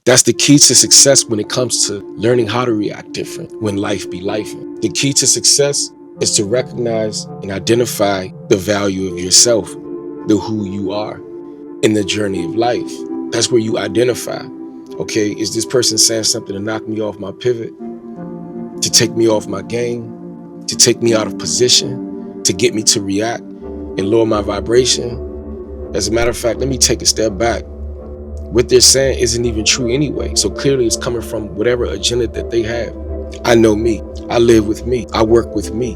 That's the key to success when it comes to learning how to react different when life be life. The key to success is to recognize and identify the value of yourself, the who you are in the journey of life. That's where you identify, okay, is this person saying something to knock me off my pivot, to take me off my game, to take me out of position, to get me to react and lower my vibration? As a matter of fact, let me take a step back. What they're saying isn't even true anyway. So clearly it's coming from whatever agenda that they have. I know me. I live with me. I work with me.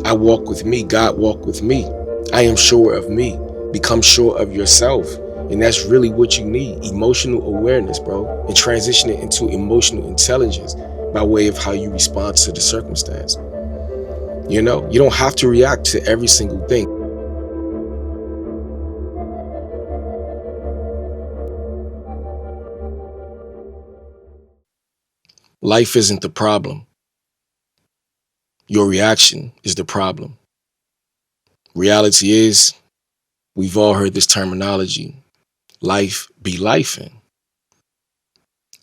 I walk with me. God walk with me. I am sure of me. Become sure of yourself. And that's really what you need. Emotional awareness, bro. And transition it into emotional intelligence by way of how you respond to the circumstance. You know, you don't have to react to every single thing. Life isn't the problem. Your reaction is the problem. Reality is, we've all heard this terminology, life be lifing.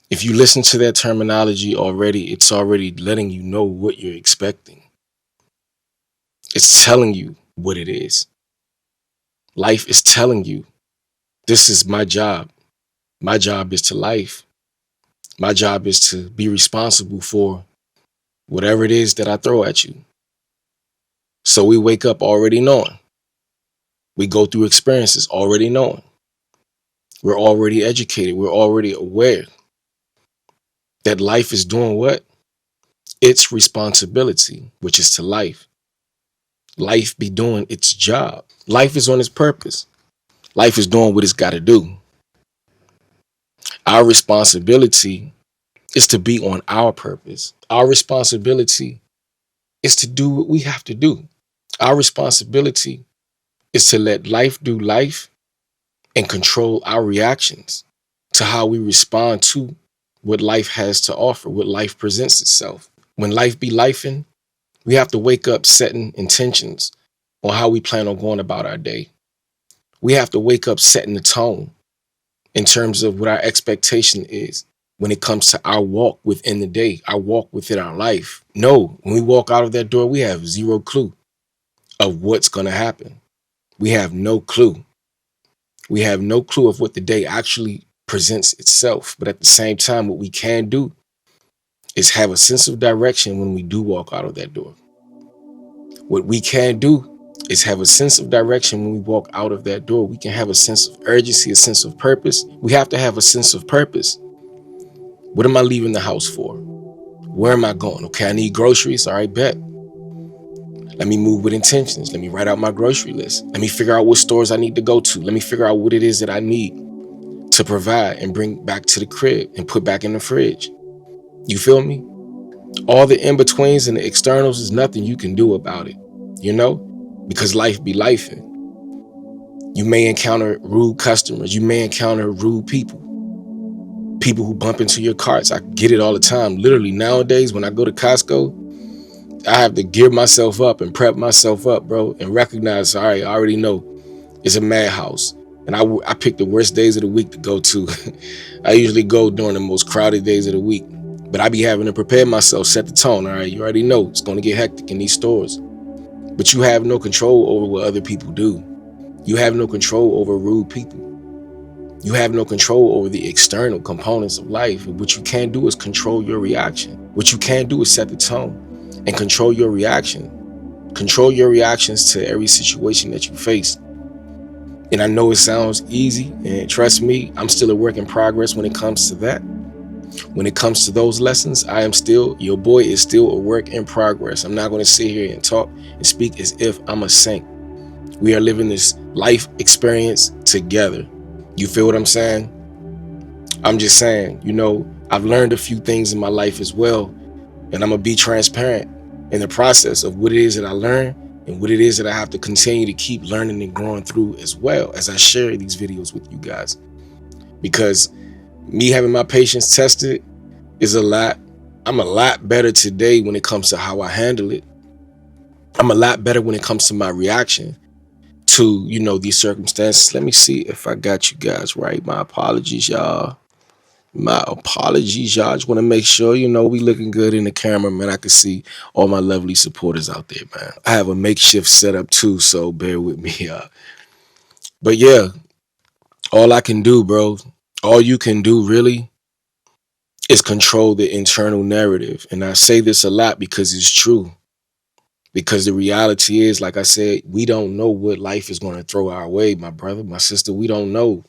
If you listen to that terminology already, it's already letting you know what you're expecting. It's telling you what it is. Life is telling you, this is my job. My job is to life. My job is to be responsible for whatever it is that I throw at you. So we wake up already knowing. We go through experiences already knowing. We're already educated. We're already aware that life is doing what? Its responsibility, which is to life. Life be doing its job. Life is on its purpose. Life is doing what it's got to do. Our responsibility is to be on our purpose. Our responsibility is to do what we have to do. Our responsibility is to let life do life and control our reactions to how we respond to what life has to offer, what life presents itself. When life be lifing, we have to wake up setting intentions on how we plan on going about our day. We have to wake up setting the tone in terms of what our expectation is when it comes to our walk within the day, our walk within our life. No, when we walk out of that door, we have zero clue of what's going to happen. We have no clue. We have no clue of what the day actually presents itself. But at the same time, what we can do is have a sense of direction when we do walk out of that door. What we can do is have a sense of direction when we walk out of that door. We can have a sense of urgency, a sense of purpose. We have to have a sense of purpose. What am I leaving the house for? Where am I going? Okay, I need groceries. All right, bet. Let me move with intentions. Let me write out my grocery list. Let me figure out what stores I need to go to. Let me figure out what it is that I need to provide and bring back to the crib and put back in the fridge. You feel me? All the in-betweens and the externals is nothing you can do about it, you know? Because life be lifing. You may encounter rude customers. You may encounter rude people. People who bump into your carts. I get it all the time. Literally nowadays when I go to Costco, I have to gear myself up and prep myself up, bro, and recognize, all right, I already know it's a madhouse. And I pick the worst days of the week to go to. I usually go during the most crowded days of the week. But I be having to prepare myself, set the tone, all right? You already know it's going to get hectic in these stores. But you have no control over what other people do. You have no control over rude people. You have no control over the external components of life. What you can do is control your reaction. What you can do is set the tone and control your reaction. Control your reactions to every situation that you face. And I know it sounds easy, and trust me, I'm still a work in progress when it comes to that. When it comes to those lessons, your boy is still a work in progress. I'm not going to sit here and talk and speak as if I'm a saint. We are living this life experience together. You feel what I'm saying? I'm just saying, I've learned a few things in my life as well, and I'm going to be transparent in the process of what it is that I learned and what it is that I have to continue to keep learning and growing through as well as I share these videos with you guys. Because me having my patience tested is I'm a lot better today when it comes to how I handle it. I'm a lot better when it comes to my reaction to, these circumstances. Let me see if I got you guys right. My apologies, y'all. My apologies, y'all. I just want to make sure, we looking good in the camera, man. I can see all my lovely supporters out there, man. I have a makeshift setup too, so bear with me, y'all. But yeah, all I can do, bro, all you can do really is control the internal narrative. And I say this a lot because it's true. Because the reality is, like I said, we don't know what life is going to throw our way, my brother, my sister. We don't know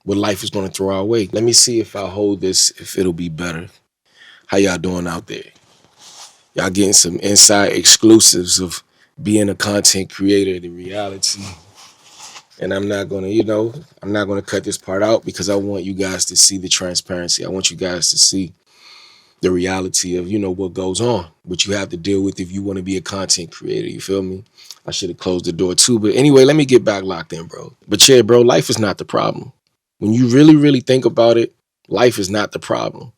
what life is going to throw our way. Let me see if I hold this, if it'll be better. How y'all doing out there? Y'all getting some inside exclusives of being a content creator, the reality. And I'm not gonna, I'm not gonna cut this part out because I want you guys to see the transparency. I want you guys to see the reality of, what goes on, what you have to deal with if you want to be a content creator. You feel me? I should have closed the door too. But anyway, let me get back locked in, bro. But yeah, bro, life is not the problem. When you really, really think about it, life is not the problem.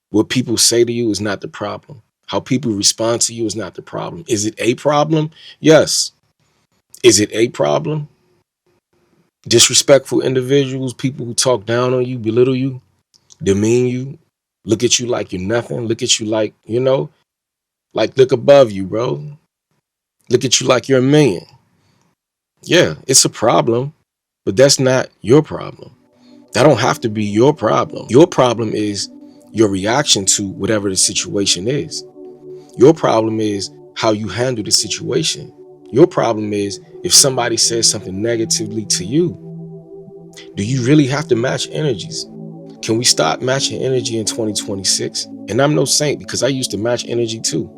What people say to you is not the problem. How people respond to you is not the problem. Is it a problem? Yes. Is it a problem? Disrespectful individuals, people who talk down on you, belittle you, demean you, look at you like you're nothing, look at you like, like look above you, bro. Look at you like you're a million. Yeah, it's a problem, but that's not your problem. That don't have to be your problem. Your problem is your reaction to whatever the situation is. Your problem is how you handle the situation. Your problem is if somebody says something negatively to you, do you really have to match energies? Can we stop matching energy in 2026? And I'm no saint because I used to match energy too.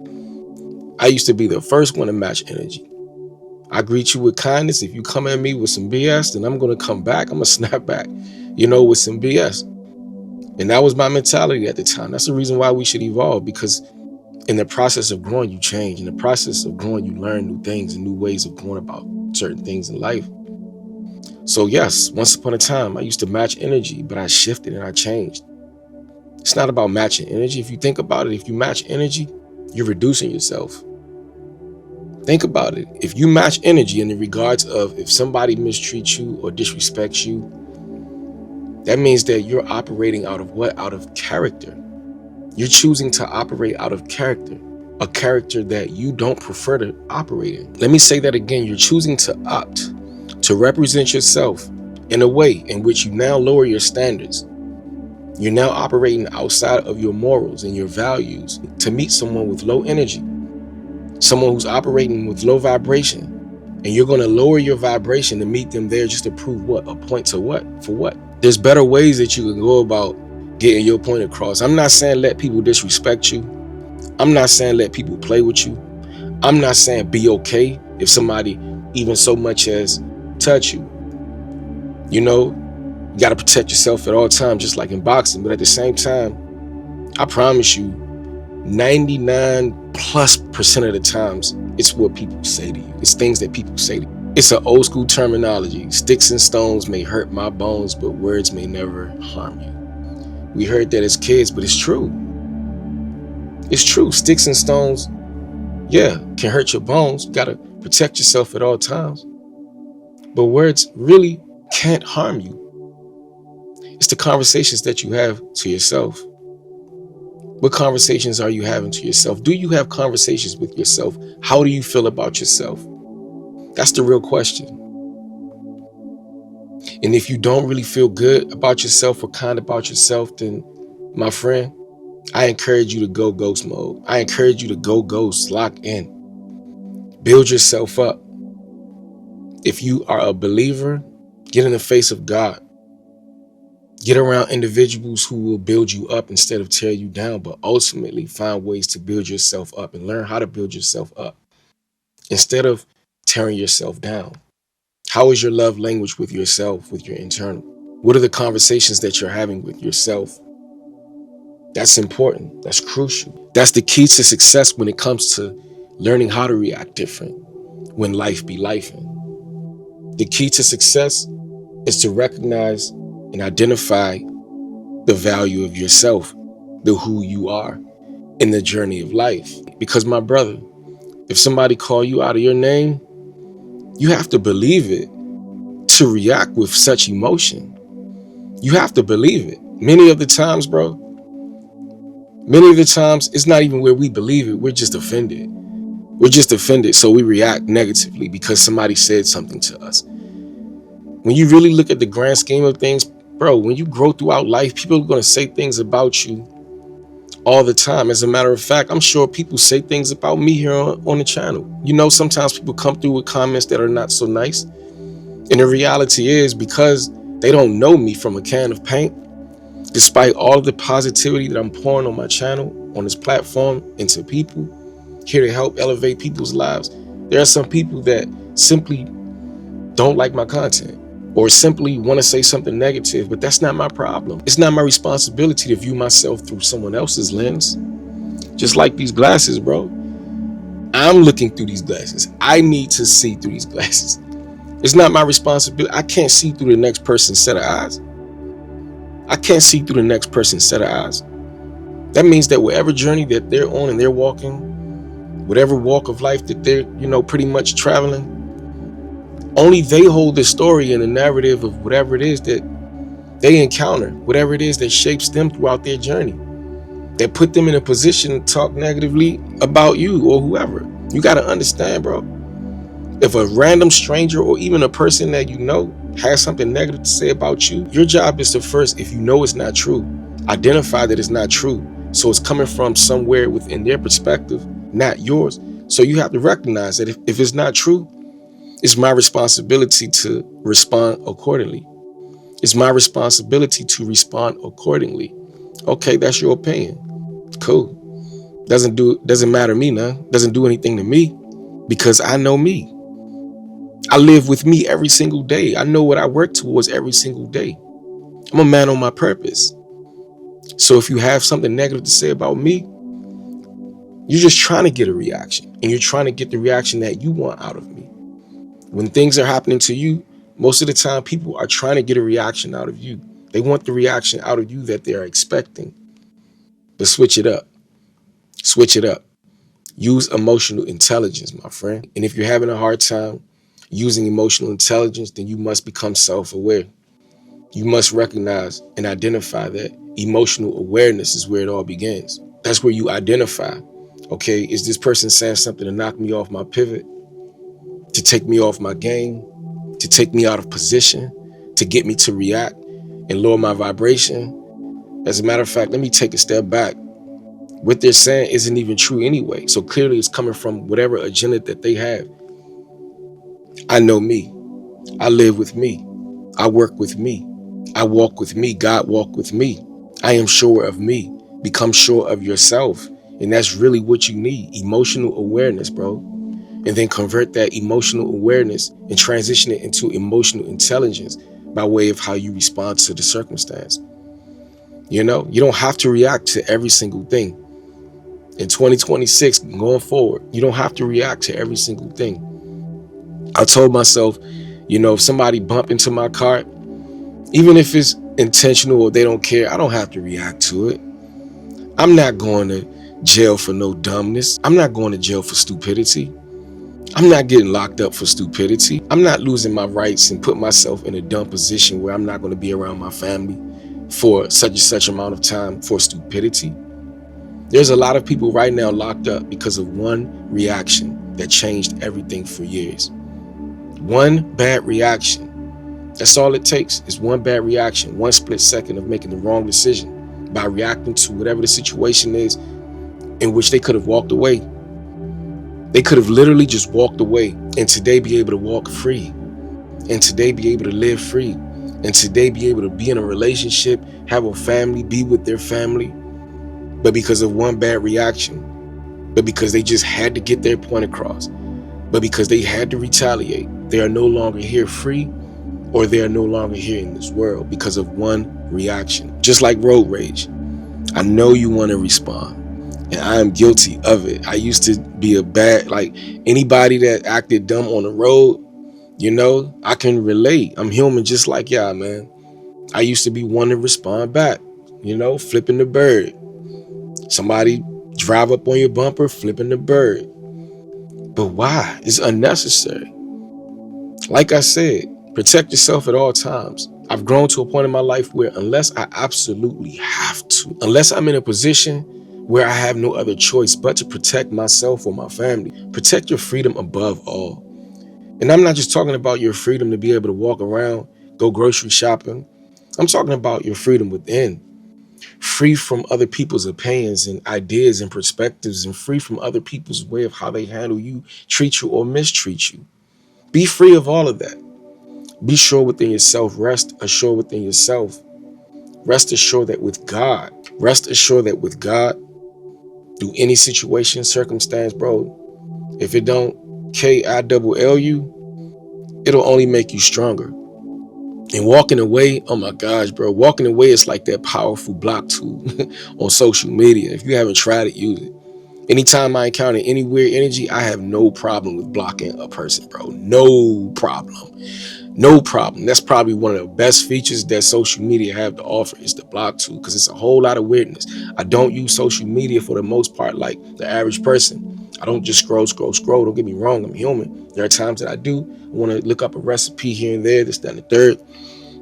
I used to be the first one to match energy. I greet you with kindness. If you come at me with some BS, then I'm going to come back. I'm going to snap back, with some BS. And that was my mentality at the time. That's the reason why we should evolve, because in the process of growing, you change. In the process of growing, you learn new things and new ways of going about certain things in life. So yes, once upon a time, I used to match energy, but I shifted and I changed. It's not about matching energy. If you think about it, if you match energy, you're reducing yourself. Think about it. If you match energy in the regards of if somebody mistreats you or disrespects you, that means that you're operating out of what? Out of character. You're choosing to operate out of character, a character that you don't prefer to operate in. Let me say that again. You're choosing to opt to represent yourself in a way in which you now lower your standards. You're now operating outside of your morals and your values to meet someone with low energy, someone who's operating with low vibration. And you're going to lower your vibration to meet them there just to prove what? A point to what? For what? There's better ways that you can go about getting your point across. I'm not saying let people disrespect you. I'm not saying let people play with you. I'm not saying be okay if somebody even so much as touch you. You got to protect yourself at all times, just like in boxing. But at the same time, I promise you, 99+% of the times, it's what people say to you. It's things that people say to you. It's an old school terminology. Sticks and stones may hurt my bones, but words may never harm you. We heard that as kids, but it's true. It's true. Sticks and stones, yeah, can hurt your bones. You got to protect yourself at all times. But words really can't harm you. It's the conversations that you have to yourself. What conversations are you having to yourself? Do you have conversations with yourself? How do you feel about yourself? That's the real question. And if you don't really feel good about yourself or kind about yourself, then my friend, I encourage you to go ghost mode. I encourage you to go ghost, lock in, build yourself up. If you are a believer, get in the face of God. Get around individuals who will build you up instead of tear you down, but ultimately find ways to build yourself up and learn how to build yourself up instead of tearing yourself down. How is your love language with yourself, with your internal? What are the conversations that you're having with yourself? That's important. That's crucial. That's the key to success when it comes to learning how to react different when life be lifing. The key to success is to recognize and identify the value of yourself, the who you are in the journey of life. Because my brother, if somebody call you out of your name, you have to believe it to react with such emotion. You have to believe it. Many of the times, bro, many of the times it's not even where we believe it. We're just offended. We're just offended, so we react negatively because somebody said something to us. When you really look at the grand scheme of things, bro, when you grow throughout life, people are going to say things about you all the time. As a matter of fact, I'm sure people say things about me here on the channel. You know, sometimes people come through with comments that are not so nice. And the reality is, because they don't know me from a can of paint, despite all of the positivity that I'm pouring on my channel, on this platform, into people, here to help elevate people's lives, there are some people that simply don't like my content or simply want to say something negative, but that's not my problem. It's not my responsibility to view myself through someone else's lens. Just like these glasses, bro. I'm looking through these glasses. I need to see through these glasses. It's not my responsibility. I can't see through the next person's set of eyes. I can't see through the next person's set of eyes. That means that whatever journey that they're on and they're walking, whatever walk of life that they're, pretty much traveling, only they hold the story and the narrative of whatever it is that they encounter, whatever it is that shapes them throughout their journey, that put them in a position to talk negatively about you or whoever. You got to understand, bro. If a random stranger or even a person that you know has something negative to say about you, your job is to first, if you know it's not true, identify that it's not true. So it's coming from somewhere within their perspective, not yours. So you have to recognize that if it's not true, it's my responsibility to respond accordingly. It's my responsibility to respond accordingly. Okay, that's your opinion. Cool. Doesn't matter to me now. Doesn't do anything to me because I know me. I live with me every single day. I know what I work towards every single day. I'm a man on my purpose. So if you have something negative to say about me, you're just trying to get a reaction, and you're trying to get the reaction that you want out of me. When things are happening to you, most of the time people are trying to get a reaction out of you. They want the reaction out of you that they're expecting. But switch it up. Switch it up. Use emotional intelligence, my friend. And if you're having a hard time using emotional intelligence, then you must become self-aware. You must recognize and identify that emotional awareness is where it all begins. That's where you identify, okay, is this person saying something to knock me off my pivot, to take me off my game, to take me out of position, to get me to react and lower my vibration? As a matter of fact, let me take a step back. What they're saying isn't even true anyway. So clearly it's coming from whatever agenda that they have. I know me. I live with me. I work with me. I walk with me. God walk with me. I am sure of me. Become sure of yourself. And that's really what you need. Emotional awareness, bro. And then convert that emotional awareness and transition it into emotional intelligence by way of how you respond to the circumstance. You don't have to react to every single thing. In 2026, going forward, you don't have to react to every single thing. I told myself, if somebody bump into my car, even if it's intentional or they don't care, I don't have to react to it. I'm not going to jail for no dumbness. I'm not going to jail for stupidity. I'm not getting locked up for stupidity. I'm not losing my rights and put myself in a dumb position where I'm not going to be around my family for such and such amount of time for stupidity. There's a lot of people right now locked up because of one reaction that changed everything for years. One bad reaction. That's all it takes is one bad reaction, one split second of making the wrong decision by reacting to whatever the situation is in which they could have walked away. They could have literally just walked away and today be able to walk free, and today be able to live free, and today be able to be in a relationship, have a family, be with their family. But because of one bad reaction, but because they just had to get their point across, but because they had to retaliate, they are no longer here free, or they are no longer here in this world because of one reaction. Just like road rage. I know you want to respond, and I am guilty of it. I used to be like anybody that acted dumb on the road, I can relate. I'm human just like y'all, man. I used to be one to respond back, flipping the bird. Somebody drive up on your bumper, flipping the bird. But why? It's unnecessary. Like I said, protect yourself at all times. I've grown to a point in my life where unless I absolutely have to, unless I'm in a position where I have no other choice but to protect myself or my family, protect your freedom above all. And I'm not just talking about your freedom to be able to walk around, go grocery shopping. I'm talking about your freedom within, free from other people's opinions and ideas and perspectives, and free from other people's way of how they handle you, treat you, or mistreat you. Be free of all of that. Be sure within yourself. Rest assured within yourself. Rest assured that with God, rest assured that with God, through any situation, circumstance, bro, if it don't KILL you, it'll only make you stronger. And walking away, oh my gosh, bro, walking away is like that powerful block tool on social media. If you haven't tried it, use it. Anytime I encounter any weird energy, I have no problem with blocking a person, bro. No problem. No problem. That's probably one of the best features that social media have to offer is the block tool, because it's a whole lot of weirdness. I don't use social media for the most part like the average person. I don't just scroll. Don't get me wrong, I'm human. There are times that I do want to look up a recipe here and there, this, that, and the third.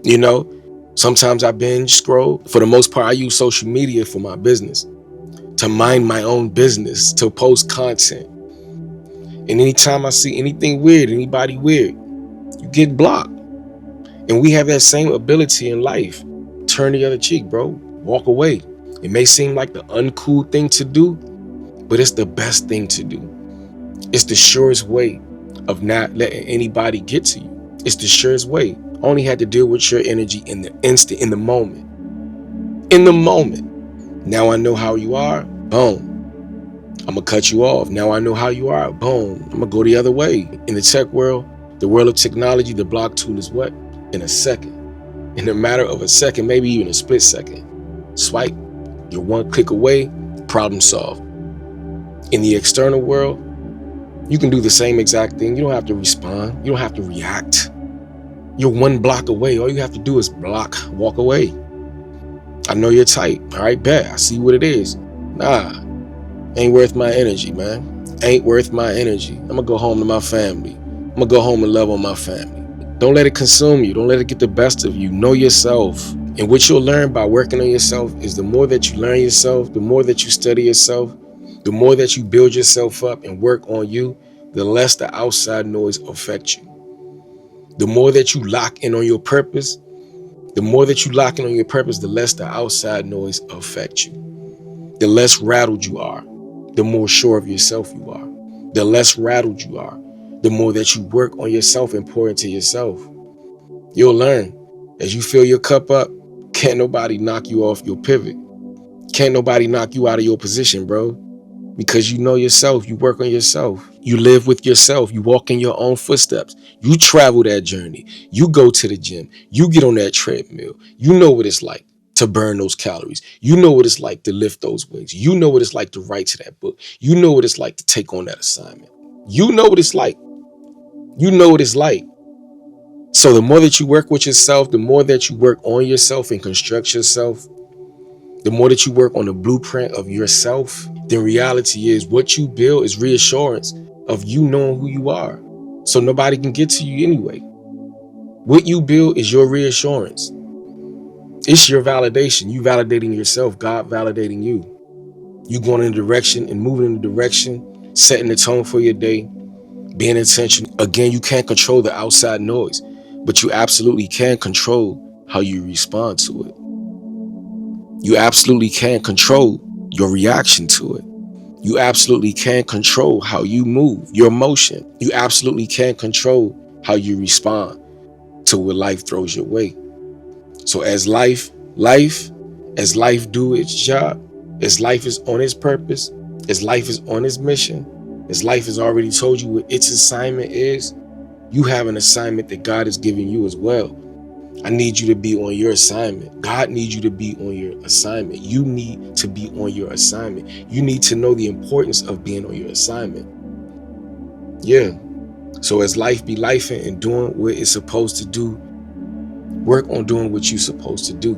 You know, sometimes I binge scroll. For the most part, I use social media for my business, to mind my own business, to post content. And anytime I see anything weird, anybody weird, you get blocked. And we have that same ability in life. Turn the other cheek, bro. Walk away. It may seem like the uncool thing to do, but it's the best thing to do. It's the surest way of not letting anybody get to you. It's the surest way. Only had to deal with your energy in the instant, in the moment. In the moment. Now I know how you are. Boom. I'm going to cut you off. Now I know how you are. Boom. I'm going to go the other way. In the tech world, the world of technology, the block tool is what? In a second. In a matter of a second, maybe even a split second. Swipe. You're one click away. Problem solved. In the external world, you can do the same exact thing. You don't have to respond. You don't have to react. You're one block away. All you have to do is block, walk away. I know you're tight. All right, bet. I see what it is. Nah, ain't worth my energy, man. Ain't worth my energy. I'm gonna go home to my family. I'm gonna go home and love on my family. Don't let it consume you. Don't let it get the best of you. Know yourself. And what you'll learn by working on yourself is the more that you learn yourself, the more that you study yourself, the more that you build yourself up and work on you, the less the outside noise affects you. The more that you lock in on your purpose, the less the outside noise affects you. The less rattled you are, the more sure of yourself you are. The less rattled you are, the more that you work on yourself and pour into yourself. You'll learn. As you fill your cup up, can't nobody knock you off your pivot. Can't nobody knock you out of your position, bro. Because you know yourself, you work on yourself. You live with yourself, you walk in your own footsteps. You travel that journey. You go to the gym. You get on that treadmill. You know what it's like to burn those calories. You know what it's like to lift those weights. You know what it's like to write to that book. You know what it's like to take on that assignment. You know what it's like. You know what it's like. So the more that you work with yourself, the more that you work on yourself and construct yourself, the more that you work on the blueprint of yourself, then reality is what you build is reassurance of you knowing who you are. So nobody can get to you anyway. What you build is your reassurance. It's your validation. You validating yourself, God validating you. You going in a direction and moving in a direction, setting the tone for your day, being intentional. Again, you can't control the outside noise, but you absolutely can control how you respond to it. You absolutely can control your reaction to it. You absolutely can control how you move, your motion. You absolutely can control how you respond to what life throws your way. So as life do its job, as life is on its purpose, as life is on its mission, as life has already told you what its assignment is, you have an assignment that God is giving you as well. I need you to be on your assignment. God needs you to be on your assignment. You need to be on your assignment. You need to know the importance of being on your assignment. Yeah. So as life be lifing and doing what it's supposed to do, work on doing what you're supposed to do.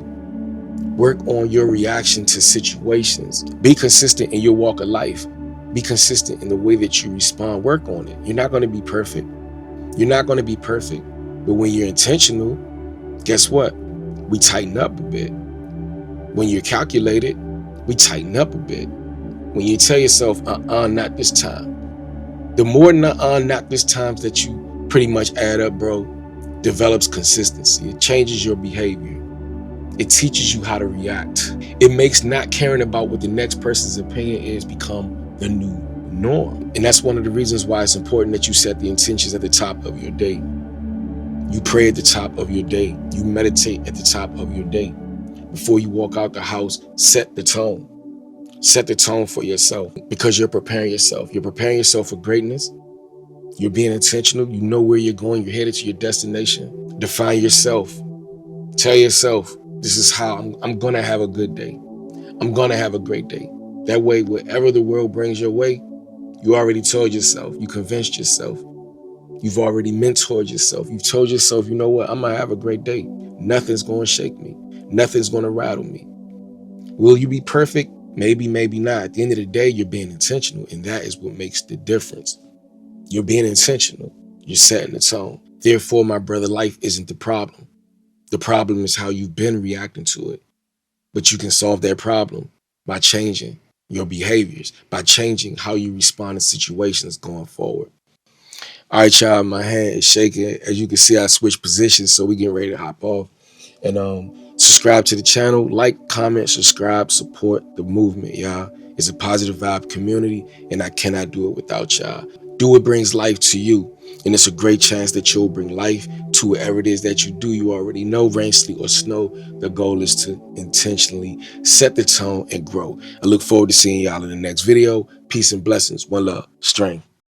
Work on your reaction to situations. Be consistent in your walk of life. Be consistent in the way that you respond. Work on it. You're not going to be perfect. You're not going to be perfect. But when you're intentional, guess what? we tighten up a bit. When you're calculated, we tighten up a bit. When you tell yourself, not this time. The more not this times that you pretty much add up, bro, develops consistency. It changes your behavior. It teaches you how to react. It makes not caring about what the next person's opinion is become the new norm. And that's one of the reasons why it's important that you set the intentions at the top of your day. You pray at the top of your day. You meditate at the top of your day. Before you walk out the house, set the tone. Set the tone for yourself because you're preparing yourself. You're preparing yourself for greatness. You're being intentional. You know where you're going. You're headed to your destination. Define yourself. Tell yourself, this is how I'm going to have a good day. I'm going to have a great day. That way, whatever the world brings your way, you already told yourself. You convinced yourself. You've already mentored yourself. You've told yourself, you know what? I'm going to have a great day. Nothing's going to shake me. Nothing's going to rattle me. Will you be perfect? Maybe, maybe not. At the end of the day, you're being intentional, and that is what makes the difference. You're being intentional. You're setting the tone. Therefore, my brother, life isn't the problem. The problem is how you've been reacting to it. But you can solve that problem by changing your behaviors, by changing how you respond to situations going forward. All right, y'all, my hand is shaking. As you can see, I switched positions, so we getting ready to hop off. And subscribe to the channel, like, comment, subscribe, support the movement, y'all. It's a positive vibe community, and I cannot do it without y'all. Do what brings life to you, and it's a great chance that you'll bring life to whatever it is that you do. You already know, rain, sleet, or snow. The goal is to intentionally set the tone and grow. I look forward to seeing y'all in the next video. Peace and blessings. One love. Strength.